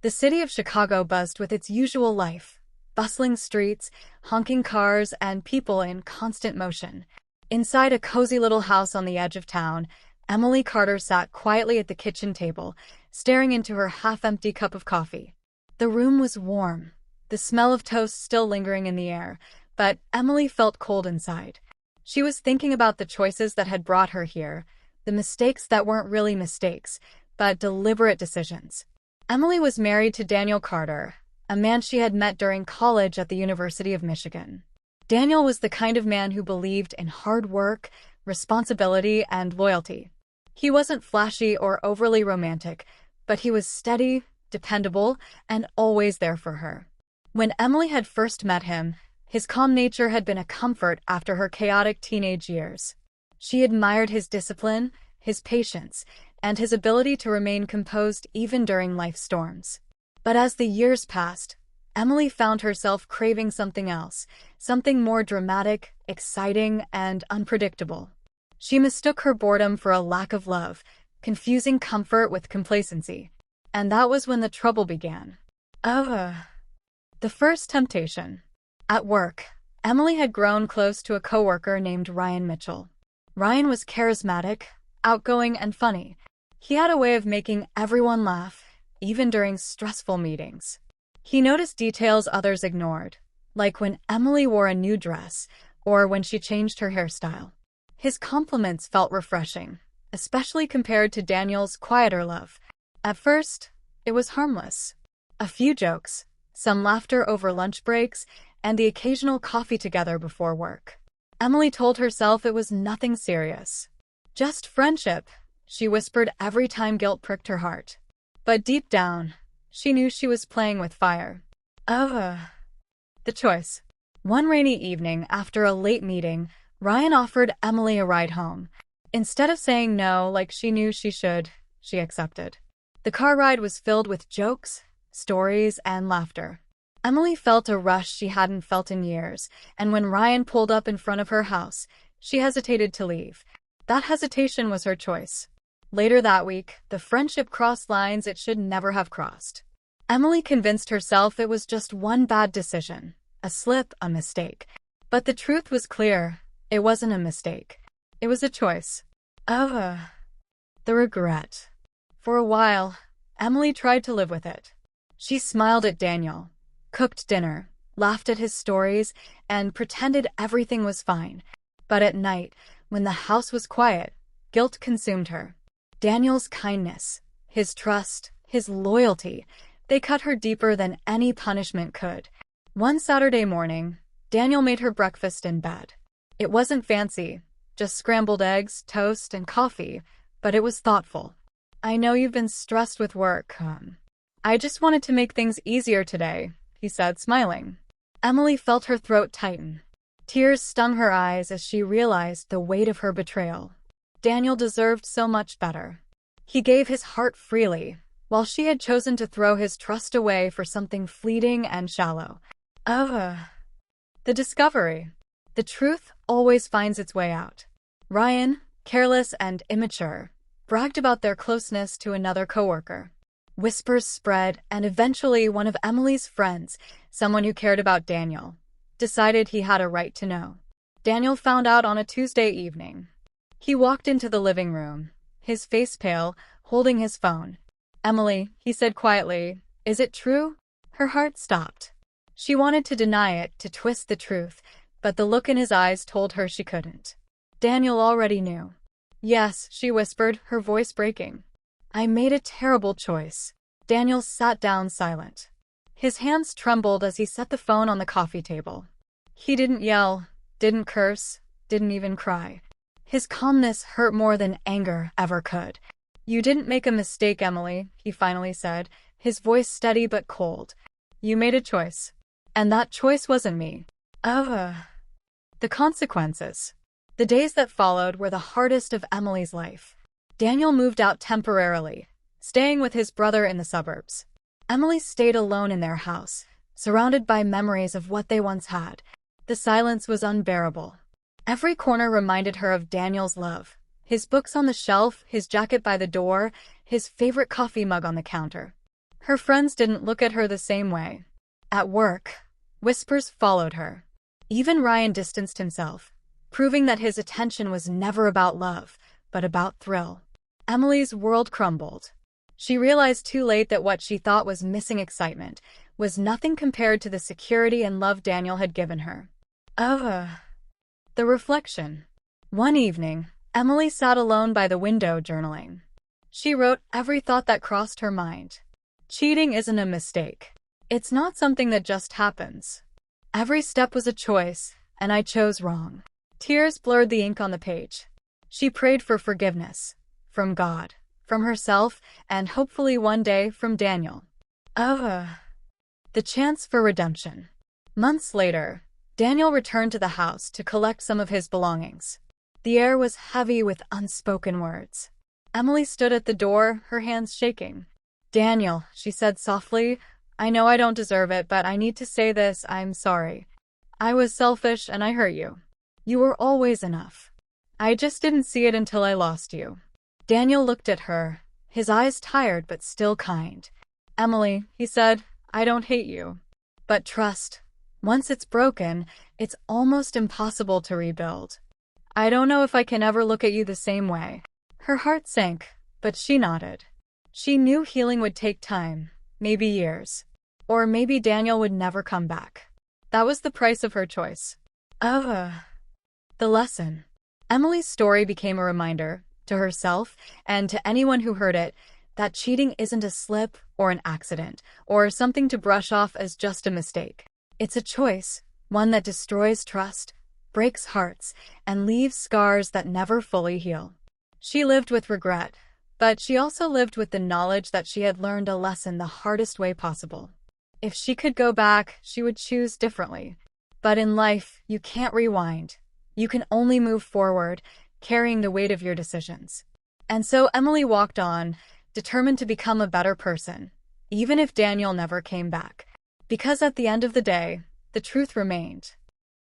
The city of Chicago buzzed with its usual life, bustling streets, honking cars, and people in constant motion. Inside a cozy little house on the edge of town, Emily Carter sat quietly at the kitchen table, staring into her half-empty cup of coffee. The room was warm, the smell of toast still lingering in the air, but Emily felt cold inside. She was thinking about the choices that had brought her here, the mistakes that weren't really mistakes, but deliberate decisions. Emily was married to Daniel Carter, a man she had met during college at the University of Michigan. Daniel was the kind of man who believed in hard work, responsibility, and loyalty. He wasn't flashy or overly romantic, but he was steady, dependable, and always there for her. When Emily had first met him, his calm nature had been a comfort after her chaotic teenage years. She admired his discipline, his patience, and his ability to remain composed even during life's storms. But as the years passed, Emily found herself craving something else, something more dramatic, exciting, and unpredictable. She mistook her boredom for a lack of love, confusing comfort with complacency. And that was when the trouble began. The first temptation. At work, Emily had grown close to a coworker named Ryan Mitchell. Ryan was charismatic, outgoing, and funny. He had a way of making everyone laugh, even during stressful meetings. He noticed details others ignored, like when Emily wore a new dress or when she changed her hairstyle. His compliments felt refreshing, especially compared to Daniel's quieter love. At first, it was harmless. A few jokes, some laughter over lunch breaks, and the occasional coffee together before work. Emily told herself it was nothing serious. Just friendship, she whispered every time guilt pricked her heart. But deep down, she knew she was playing with fire. The choice. One rainy evening after a late meeting, Ryan offered Emily a ride home. Instead of saying no like she knew she should, she accepted. The car ride was filled with jokes, stories, and laughter. Emily felt a rush she hadn't felt in years, and when Ryan pulled up in front of her house, she hesitated to leave. That hesitation was her choice. Later that week, the friendship crossed lines it should never have crossed. Emily convinced herself it was just one bad decision, a slip, a mistake. But the truth was clear. It wasn't a mistake. It was a choice. The regret. For a while, Emily tried to live with it. She smiled at Daniel, cooked dinner, laughed at his stories, and pretended everything was fine. But at night, when the house was quiet, guilt consumed her. Daniel's kindness, his trust, his loyalty, they cut her deeper than any punishment could. One Saturday morning, Daniel made her breakfast in bed. It wasn't fancy, just scrambled eggs, toast, and coffee, but it was thoughtful. "I know you've been stressed with work. I just wanted to make things easier today," he said, smiling. Emily felt her throat tighten. Tears stung her eyes as she realized the weight of her betrayal. Daniel deserved so much better. He gave his heart freely, while she had chosen to throw his trust away for something fleeting and shallow. The discovery. The truth always finds its way out. Ryan, careless and immature, bragged about their closeness to another coworker. Whispers spread, and eventually one of Emily's friends, someone who cared about Daniel, decided he had a right to know. Daniel found out on a Tuesday evening. He walked into the living room, his face pale, holding his phone. "Emily," he said quietly, "is it true?" Her heart stopped. She wanted to deny it, to twist the truth, but the look in his eyes told her she couldn't. Daniel already knew. "Yes," she whispered, her voice breaking. "I made a terrible choice." Daniel sat down silent. His hands trembled as he set the phone on the coffee table. He didn't yell, didn't curse, didn't even cry. His calmness hurt more than anger ever could. "You didn't make a mistake, Emily," he finally said, his voice steady but cold. "You made a choice. And that choice wasn't me." The consequences. The days that followed were the hardest of Emily's life. Daniel moved out temporarily, staying with his brother in the suburbs. Emily stayed alone in their house, surrounded by memories of what they once had. The silence was unbearable. Every corner reminded her of Daniel's love. His books on the shelf, his jacket by the door, his favorite coffee mug on the counter. Her friends didn't look at her the same way. At work, whispers followed her. Even Ryan distanced himself, proving that his attention was never about love, but about thrill. Emily's world crumbled. She realized too late that what she thought was missing excitement was nothing compared to the security and love Daniel had given her. The reflection. One evening, Emily sat alone by the window journaling. She wrote every thought that crossed her mind. Cheating isn't a mistake. It's not something that just happens. Every step was a choice, and I chose wrong. Tears blurred the ink on the page. She prayed for forgiveness. From God, from herself, and hopefully one day from Daniel. The chance for redemption. Months later, Daniel returned to the house to collect some of his belongings. The air was heavy with unspoken words. Emily stood at the door, her hands shaking. "Daniel," she said softly, "I know I don't deserve it, but I need to say this. I'm sorry. I was selfish and I hurt you. You were always enough. I just didn't see it until I lost you." Daniel looked at her, his eyes tired but still kind. "Emily," he said, "I don't hate you. But trust, once it's broken, it's almost impossible to rebuild. I don't know if I can ever look at you the same way." Her heart sank, but she nodded. She knew healing would take time, maybe years. Or maybe Daniel would never come back. That was the price of her choice. The lesson. Emily's story became a reminder, to herself and to anyone who heard it, that cheating isn't a slip or an accident, or something to brush off as just a mistake. It's a choice, one that destroys trust, breaks hearts, and leaves scars that never fully heal. She lived with regret, but she also lived with the knowledge that she had learned a lesson the hardest way possible. If she could go back, she would choose differently. But in life, you can't rewind. You can only move forward, carrying the weight of your decisions. And so Emily walked on, determined to become a better person, even if Daniel never came back. Because at the end of the day, the truth remained.